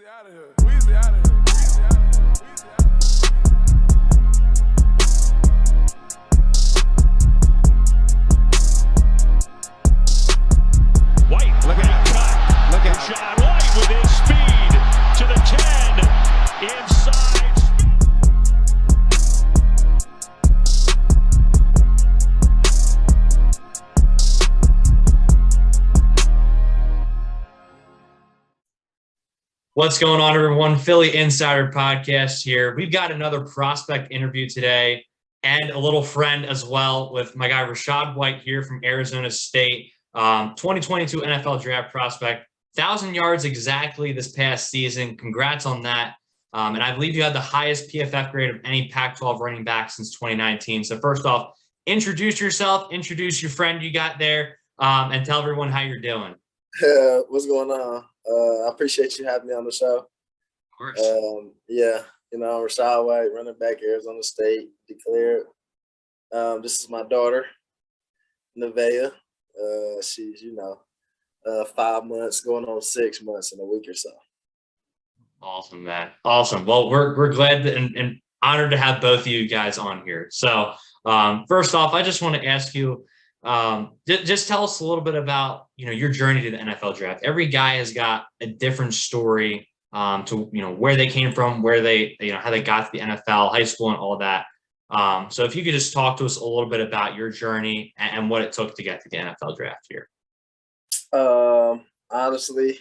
out of here. Weezy out of here. Weezy out of here. Weezy out of here. White, look at that cut. Look at Rachaad White with his speed to the 10 inside. What's going on, everyone? Philly Insider Podcast here. We've got another prospect interview today and a little friend as well with my guy Rachaad White here from Arizona State. 2022 NFL draft prospect, 1,000 yards exactly this past season. Congrats on that. And I believe you had the highest PFF grade of any Pac-12 running back since 2019. So first off, introduce yourself, introduce your friend you got there, and tell everyone how you're doing. What's going on? I appreciate you having me on the show. Of course. I'm Rachaad White, running back, Arizona State, declared. This is my daughter, Nevaeh. She's, 5 months, going on 6 months in a week or so. Awesome, man. Awesome. Well, we're glad and honored to have both of you guys on here. So first off, I just want to ask you, just tell us a little bit about, your journey to the NFL draft. Every guy has got a different story to, where they came from, where they, how they got to the NFL, high school and all that. So if you could just talk to us a little bit about your journey and what it took to get to the NFL draft here. Honestly,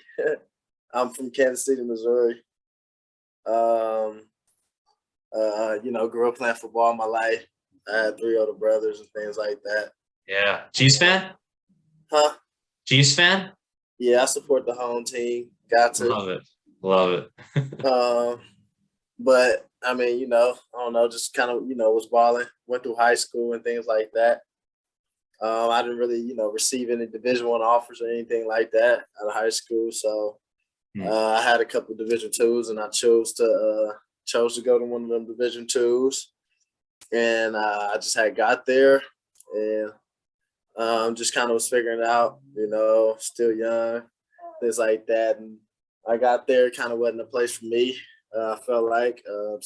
I'm from Kansas City, Missouri. Grew up playing football my life. I had 3 older brothers and things like that. Yeah. Chiefs fan? Huh? Chiefs fan? Yeah, I support the home team. Got to. Love it. But I mean, I don't know, just kind of, was balling, went through high school and things like that. I didn't really, receive any Division I offers or anything like that out of high school. So I had a couple of Division IIs, and I chose to go to one of them Division IIs. And I just had got there and just kind of was figuring it out, still young, things like that. And I got there, kind of wasn't a place for me, I felt like. I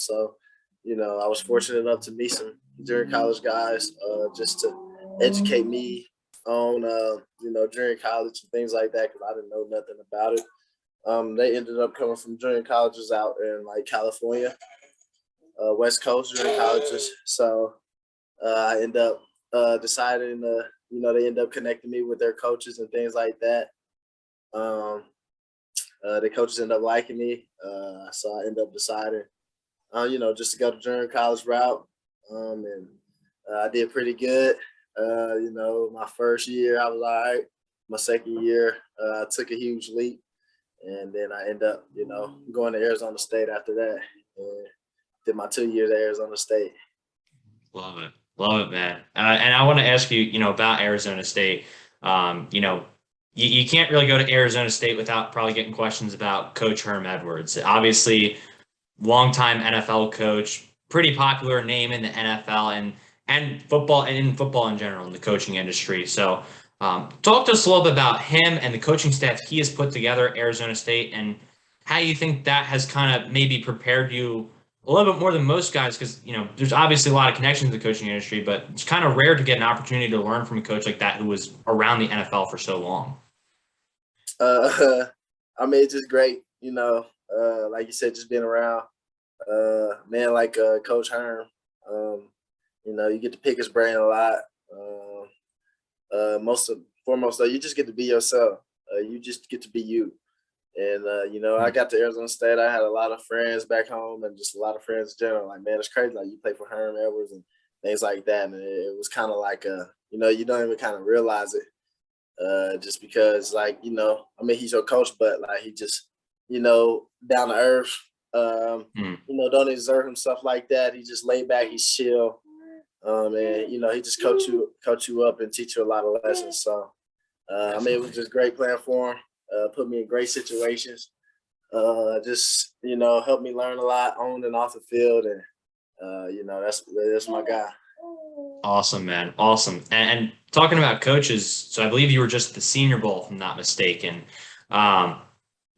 was fortunate enough to meet some junior college guys just to educate me on, junior college and things like that, because I didn't know nothing about it. They ended up coming from junior colleges out in, California, West Coast junior colleges. So I ended up deciding to, they end up connecting me with their coaches and things like that. The coaches end up liking me. So I end up deciding, just to go to junior college route. And I did pretty good. My first year I was all right. My second year, I took a huge leap. And then I end up, going to Arizona State after that. And did my 2 years at Arizona State. Love it, man. And I want to ask you, about Arizona State. You can't really go to Arizona State without probably getting questions about Coach Herm Edwards. Obviously, longtime NFL coach, pretty popular name in the NFL and football and in football in general in the coaching industry. So talk to us a little bit about him and the coaching staff he has put together at Arizona State and how you think that has kind of maybe prepared you a little bit more than most guys, because, there's obviously a lot of connections to the coaching industry, but it's kind of rare to get an opportunity to learn from a coach like that who was around the NFL for so long. It's just great, like you said, just being around man like Coach Herm. You get to pick his brain a lot. Foremost, though, you just get to be yourself. You just get to be you. And, I got to Arizona State. I had a lot of friends back home and just a lot of friends in general. Like, man, it's crazy. Like, you play for Herm Edwards and things like that. And it was kind of like, you don't even kind of realize it just because, he's your coach, but, he just, down to earth, don't exert himself like that. He just lay back. He's chill. And, he just coach you up and teach you a lot of lessons. So, it was just great playing for him. Put me in great situations. Just, helped me learn a lot on and off the field. And, that's my guy. Awesome, man. Awesome. And talking about coaches, so I believe you were just at the Senior Bowl, if I'm not mistaken.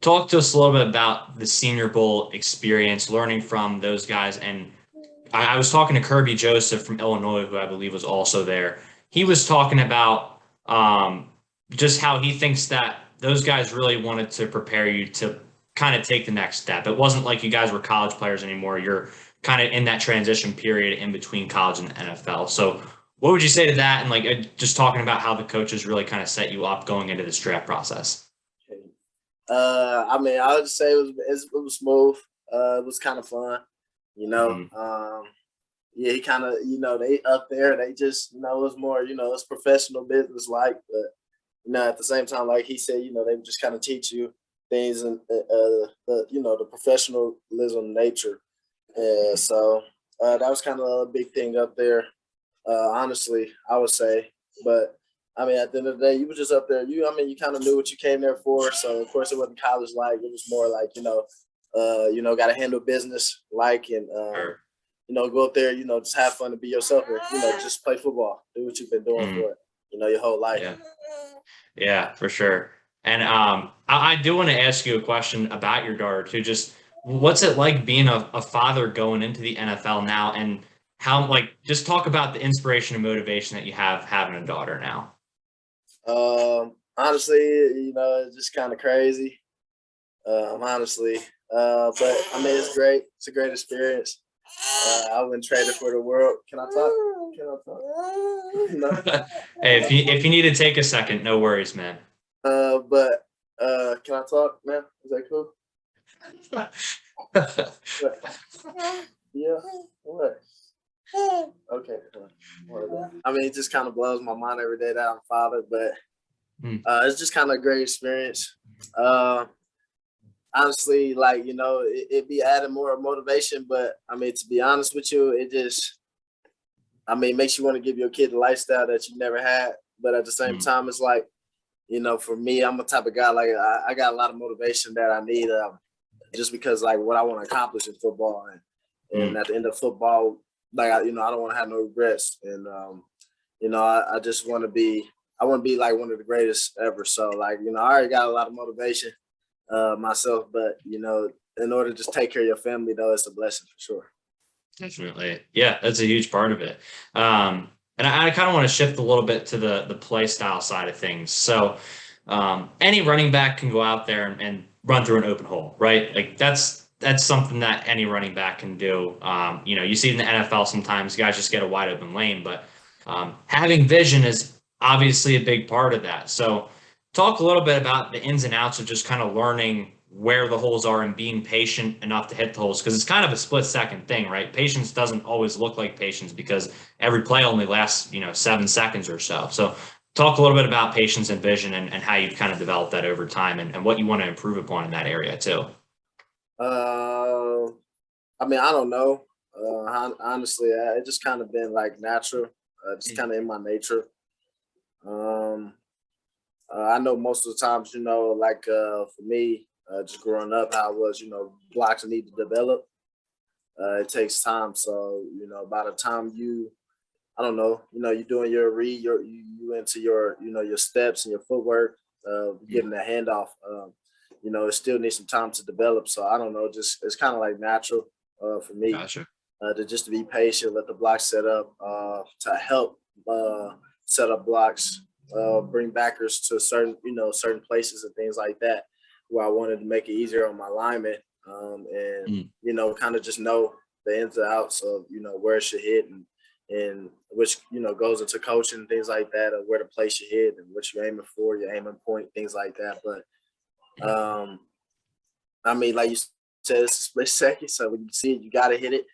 talk to us a little bit about the Senior Bowl experience, learning from those guys. And I was talking to Kirby Joseph from Illinois, who I believe was also there. He was talking about just how he thinks that those guys really wanted to prepare you to kind of take the next step. It wasn't like you guys were college players anymore. You're kind of in that transition period in between college and the NFL. So what would you say to that? And like just talking about how the coaches really kind of set you up going into this draft process. I mean, I would say it was smooth. It was kind of fun, you know. Yeah, he kind of, you know, they up there, they just, you know, it was more, you know, it's professional business like, but you know, at the same time, like he said, you know, they would just kind of teach you things and the, you know, the professionalism nature. So that was kind of a big thing up there. Honestly, I would say, but I mean, at the end of the day, you were just up there. You kind of knew what you came there for. So of course, it wasn't college like. It was more like, you know, got to handle business like, and you know, go up there, you know, just have fun and be yourself, and you know, just play football, do what you've been doing for, you know, your whole life. Yeah, for sure. And I do want to ask you a question about your daughter too. Just what's it like being a father going into the NFL now, and how, like, just talk about the inspiration and motivation that you have having a daughter now. Honestly, you know, it's just kind of crazy. Honestly, but I mean, it's great. It's a great experience. I wouldn't trade it for the world. Can I talk? No. Hey, if you need to take a second, no worries, man. But can I talk, man? Is that cool? Yeah. What? Okay. I mean, it just kind of blows my mind every day that I'm a father, but it's just kind of a great experience. Honestly, like, you know, it'd be adding more motivation, but I mean, to be honest with you, it just, I mean, makes you want to give your kid a lifestyle that you never had. But at the same time, it's like, you know, for me, I'm the type of guy, like, I got a lot of motivation that I need just because, like, what I want to accomplish in football. And at the end of football, like, you know, I don't want to have no regrets. And, you know, I just want to be, I want to be like one of the greatest ever. So, like, you know, I already got a lot of motivation myself, but, you know, in order to just take care of your family, though, it's a blessing for sure. Definitely. Yeah, that's a huge part of it. And I kind of want to shift a little bit to the play style side of things. So any running back can go out there and run through an open hole, right? Like that's something that any running back can do. You know, you see in the NFL sometimes guys just get a wide open lane, but having vision is obviously a big part of that. So talk a little bit about the ins and outs of just kind of learning where the holes are and being patient enough to hit the holes, because it's kind of a split second thing, right? Patience doesn't always look like patience because every play only lasts, 7 seconds or so. So talk a little bit about patience and vision and how you've kind of developed that over time and what you want to improve upon in that area too. I mean, I don't know. Honestly, it just kind of been like natural, just kind of in my nature. I know most of the times, like for me, just growing up, how it was, blocks need to develop. It takes time. So, by the time I don't know, you're doing your read, you into your, your steps and your footwork, getting the handoff, it still needs some time to develop. So I don't know, just it's kind of like natural for me. Gotcha. To be patient, let the blocks set up, to help set up blocks, bring backers to certain places and things like that, where I wanted to make it easier on my linemen, and kind of just know the ins and outs of where it should hit and which goes into coaching and things like that, of where to place your hit and what you're aiming for, your aiming point, things like that. But I mean, like you said, it's a split second, so when you see it, you gotta hit it.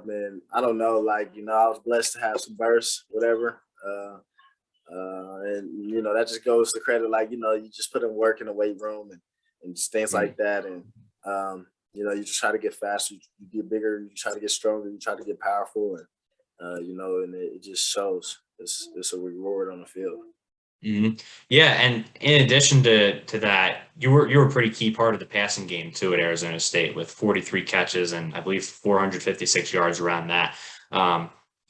Man, I don't know, like, I was blessed to have some bursts, whatever. And that just goes to credit, like, you just put in work in the weight room and just things like that. And you just try to get faster, you get bigger, you try to get stronger, you try to get powerful, and and it just shows. It's a reward on the field. Mm-hmm. Yeah, and in addition to that, you were a pretty key part of the passing game too at Arizona State with 43 catches and I believe 456 yards around that.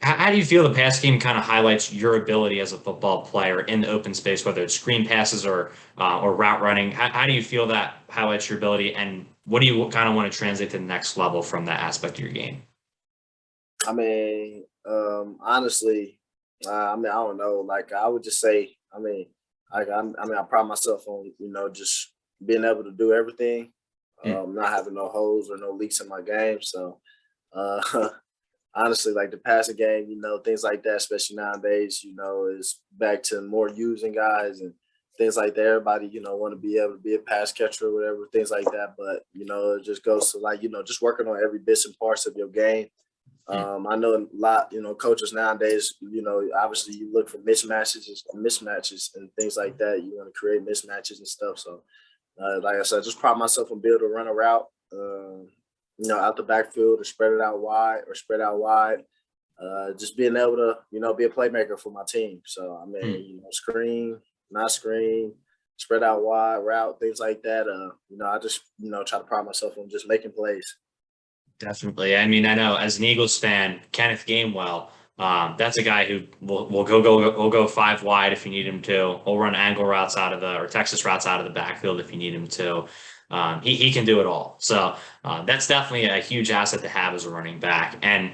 How do you feel the pass game kind of highlights your ability as a football player in the open space, whether it's screen passes or route running? How do you feel that highlights your ability, and what do you kind of want to translate to the next level from that aspect of your game? I mean, honestly, I don't know. Like, I would just say, I pride myself on, just being able to do everything, Mm, not having no holes or no leaks in my game. So, uh, honestly, like the passing game, things like that, especially nowadays, is back to more using guys and things like that. Everybody, want to be able to be a pass catcher or whatever, things like that. But, it just goes to like, just working on every bits and parts of your game. mm. I know a lot, coaches nowadays, obviously you look for mismatches and things like that. You want to create mismatches and stuff. So, like I said, just pride myself on being able to run a route, out the backfield or spread out wide. Just being able to, be a playmaker for my team. So, I Mm. mean, screen, not screen, spread out wide, route, things like that. I just, try to pride myself on just making plays. Definitely. I mean, I know as an Eagles fan, Kenneth Gainwell, that's a guy who will go five wide if you need him to. He'll run angle routes out of the or Texas routes out of the backfield if you need him to. He can do it all. So that's definitely a huge asset to have as a running back. And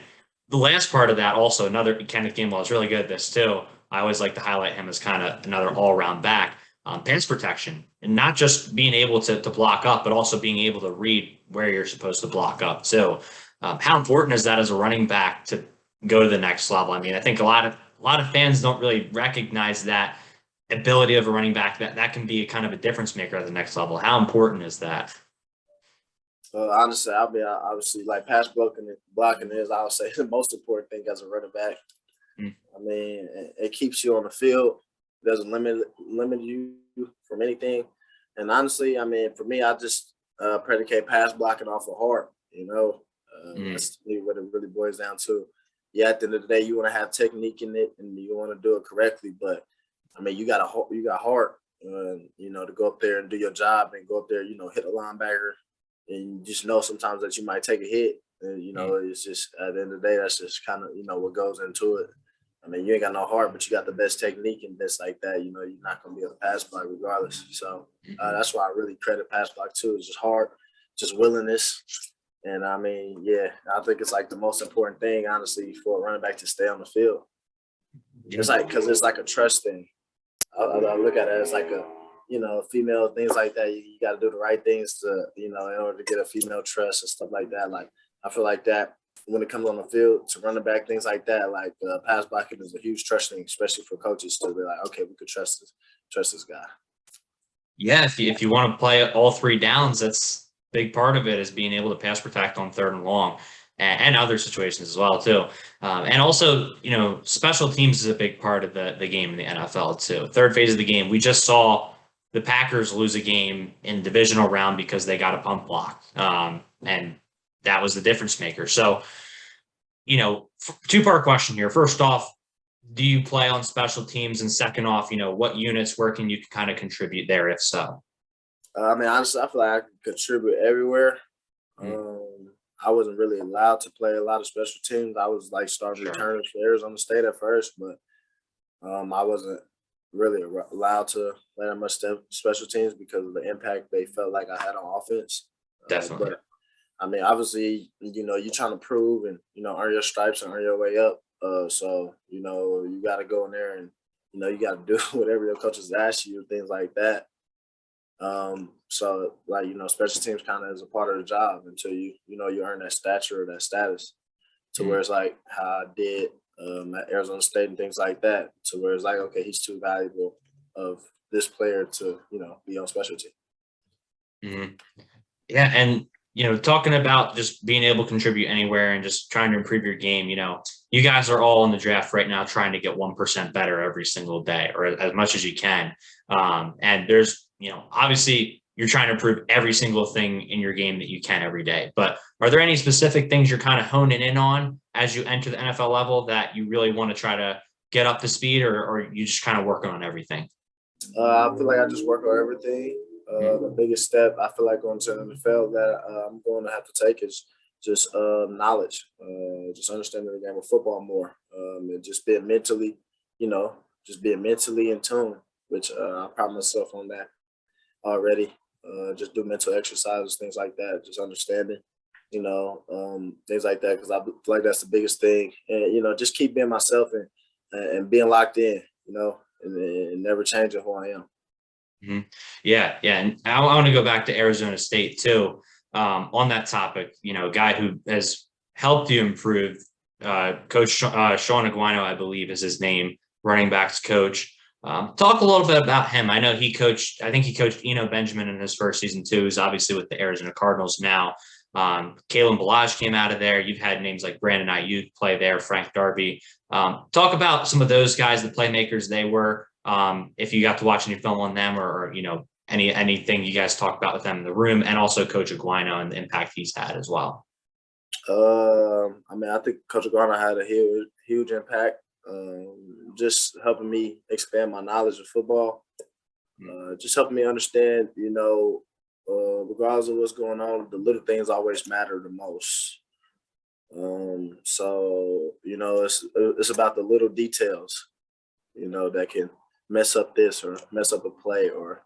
the last part of that, also another Kenneth Gainwell is really good at this too. I always like to highlight him as kind of another all-around back. Pass protection, and not just being able to block up, but also being able to read where you're supposed to block up. So, how important is that as a running back to go to the next level? I mean, I think a lot of fans don't really recognize that ability of a running back that can be a kind of a difference maker at the next level. How important is that? Honestly, obviously like pass blocking is, I would say, the most important thing as a running back. Mm, I mean, it keeps you on the field. Doesn't limit you from anything. And honestly, I mean, for me, I just predicate pass blocking off of heart. mm, That's to me what it really boils down to. Yeah, at the end of the day, you want to have technique in it and you want to do it correctly. But I mean, you got heart, to go up there and do your job and go up there, hit a linebacker, and you just know sometimes that you might take a hit. And, mm. it's just at the end of the day, that's just kind of what goes into it. I mean, you ain't got no heart, but you got the best technique and bits like that. You're not going to be able to pass block regardless. So Mhm. that's why I really credit pass block too. It's just heart, just willingness. And I mean, yeah, I think it's like the most important thing, honestly, for a running back to stay on the field. Yeah. It's like, because it's like a trust thing. I look at it as like a, female, things like that. You got to do the right things to, in order to get a female trust and stuff like that. Like, I feel like that when it comes on the field to running back, things like that, like pass blocking is a huge trust thing, especially for coaches to be like, okay, we could trust this guy. Yeah, if you want to play all three downs, that's a big part of it is being able to pass protect on third and long and other situations as well too. And also, special teams is a big part of the game in the NFL too. Third phase of the game, we just saw the Packers lose a game in divisional round because they got a punt block, and that was the difference maker. So, two-part question here. First off, do you play on special teams? And second off, what units, where can you kind of contribute there, if so? I mean, honestly, I feel like I can contribute everywhere. Mm, I wasn't really allowed to play a lot of special teams. I was like starting sure. returners for Arizona State at first, but I wasn't really allowed to play that much special teams because of the impact they felt like I had on offense. Definitely. But I mean, obviously, you're trying to prove and earn your stripes and earn your way up. So you got to go in there and you got to do whatever your coaches ask you, things like that. So like special teams kind of is a part of the job until you earn that stature or that status to Mm. where it's like how I did at Arizona State and things like that. To where it's like, okay, he's too valuable of this player to be on special team. Mhm. Yeah, and talking about just being able to contribute anywhere and just trying to improve your game, you guys are all in the draft right now trying to get 1% better every single day or as much as you can. And there's, obviously you're trying to improve every single thing in your game that you can every day. But are there any specific things you're kind of honing in on as you enter the NFL level that you really want to try to get up to speed, or you just kind of working on everything? I feel like I just work on everything. Mm, The biggest step I feel like going to the NFL that I'm going to have to take is knowledge, just understanding the game of football more, and just being mentally, just being mentally in tune, which I pride myself on that already. Just do mental exercises, things like that, just understanding, things like that, because I feel like that's the biggest thing. And, just keep being myself and being locked in, and never changing who I am. Mm-hmm. Yeah. And I want to go back to Arizona State too. On that topic, a guy who has helped you improve, Coach Sean Aguino, I believe is his name, running backs coach. Talk a little bit about him. I know I think he coached Eno Benjamin in his first season too. He's obviously with the Arizona Cardinals now. Kalen Ballage came out of there. You've had names like Brandon Ayuk play there, Frank Darby. Talk about some of those guys, the playmakers they were. If you got to watch any film on them or anything you guys talk about with them in the room, and also Coach Aguino and the impact he's had as well. I think Coach Aguino had a huge impact, just helping me expand my knowledge of football, just helping me understand, regardless of what's going on, the little things always matter the most. So it's about the little details, that can mess up this or mess up a play, or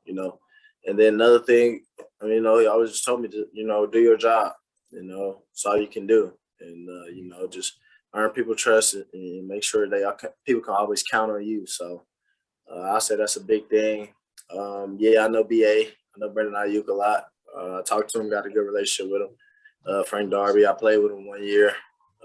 and then another thing, he always just told me to, do your job, it's all you can do. And, just earn people trust and make sure people can always count on you. So I say that's a big thing. I know BA, I know Brandon Ayuk a lot. I talked to him, got a good relationship with him. Frank Darby, I played with him 1 year.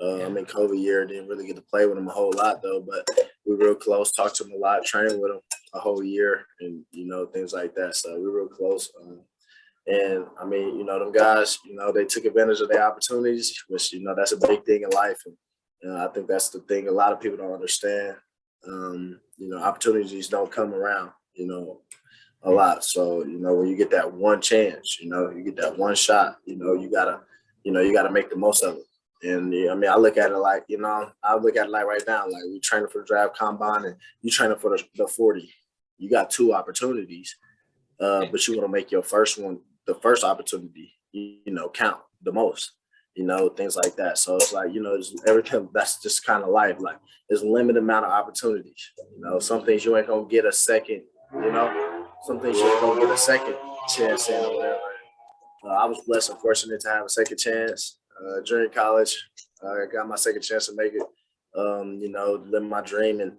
In COVID year, didn't really get to play with him a whole lot though, but we were real close, talked to him a lot, trained with him a whole year, and things like that. So we were real close. And them guys, they took advantage of their opportunities, which that's a big thing in life. And I think that's the thing a lot of people don't understand. Opportunities don't come around, a lot. So when you get that one chance, you get that one shot, you gotta make the most of it. And I look at it like, right now, like we training for the draft combine and you training for the 40. You got two opportunities, but you want to make your first one, the first opportunity, count the most, things like that. So it's like, it's everything. That's just kind of life. Like there's a limited amount of opportunities. Some things you ain't gonna get a second. Some things you ain't gonna get a second chance in or whatever. I was blessed and fortunate to have a second chance. During college, I got my second chance to make it, live my dream and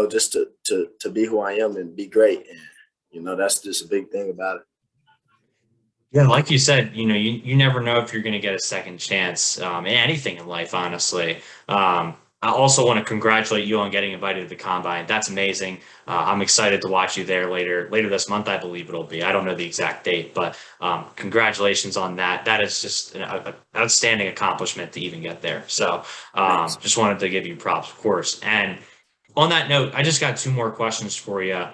just to be who I am and be great. And, that's just a big thing about it. Yeah, like you said, you never know if you're going to get a second chance in anything in life, honestly. I also want to congratulate you on getting invited to the Combine. That's amazing. I'm excited to watch you there later this month, I believe it'll be. I don't know the exact date, but congratulations on that. That is just an outstanding accomplishment to even get there. So just wanted to give you props, of course. And on that note, I just got two more questions for you.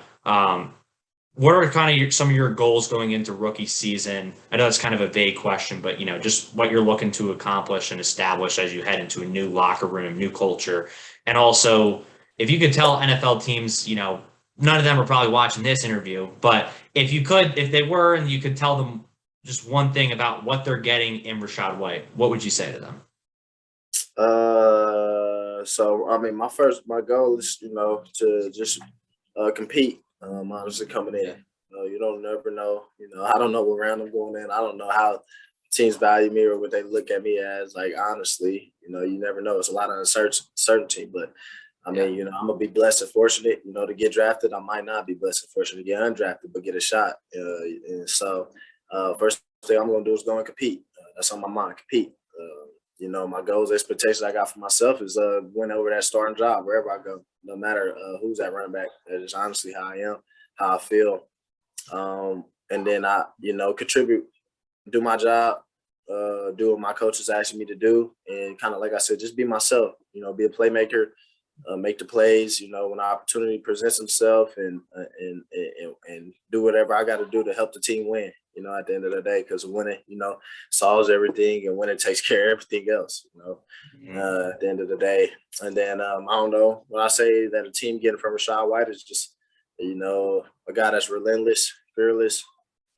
What are kind of some of your goals going into rookie season? I know it's kind of a vague question, but just what you're looking to accomplish and establish as you head into a new locker room, new culture. And also, if you could tell NFL teams, none of them are probably watching this interview, but if they were, and you could tell them just one thing about what they're getting in Rachaad White, what would you say to them? My goal is, to just compete. Honestly, coming in, you don't never know. I don't know what round I'm going in. I don't know how teams value me or what they look at me as. Like honestly, you never know. It's a lot of uncertainty, but I'm gonna be blessed and fortunate, to get drafted. I might not be blessed and fortunate to get undrafted, but get a shot. And so, first thing I'm gonna do is go and compete. That's on my mind. Compete. My goals, expectations I got for myself is win over that starting job wherever I go, no matter who's at running back. That is honestly how I am, how I feel. And then I, contribute, do my job, do what my coaches asking me to do, and kind of like I said, just be myself. Be a playmaker, make the plays. When the opportunity presents itself, and do whatever I got to do to help the team win. At the end of the day, because winning, solves everything, and winning takes care of everything else. At the end of the day, and then I don't know, when I say that a team getting from Rachaad White is just, a guy that's relentless, fearless,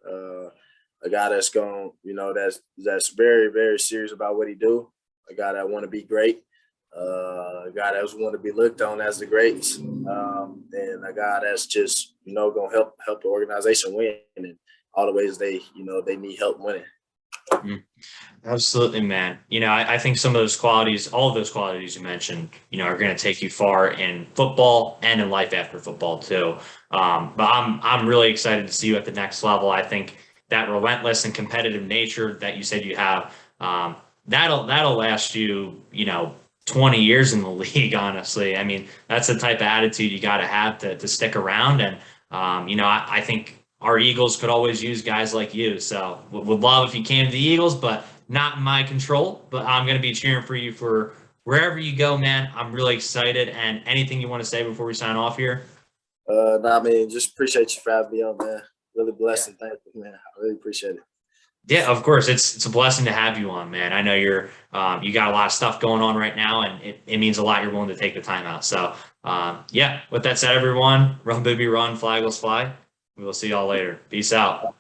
a a guy that's going, that's very, very serious about what he do, a guy that want to be great, a guy that want to be looked on as the greats, and a guy that's just, going to help the organization win in all the ways they need help winning. Absolutely, man. I think some of those qualities, all of those qualities you mentioned, are going to take you far in football and in life after football too. But I'm really excited to see you at the next level. I think that relentless and competitive nature that you said you have, that'll last you, 20 years in the league. Honestly, I mean, that's the type of attitude you got to have to stick around. And I think our Eagles could always use guys like you. So would love if you came to the Eagles, but not in my control. But I'm going to be cheering for you for wherever you go, man. I'm really excited. And anything you want to say before we sign off here? I mean, just appreciate you for having me on, man. Really blessed and thankful, man. I really appreciate it. Yeah, of course. It's a blessing to have you on, man. I know you got a lot of stuff going on right now, and it means a lot you're willing to take the time out. So, with that said, everyone, run, baby, run, flag, let's fly. We will see y'all later. Peace out.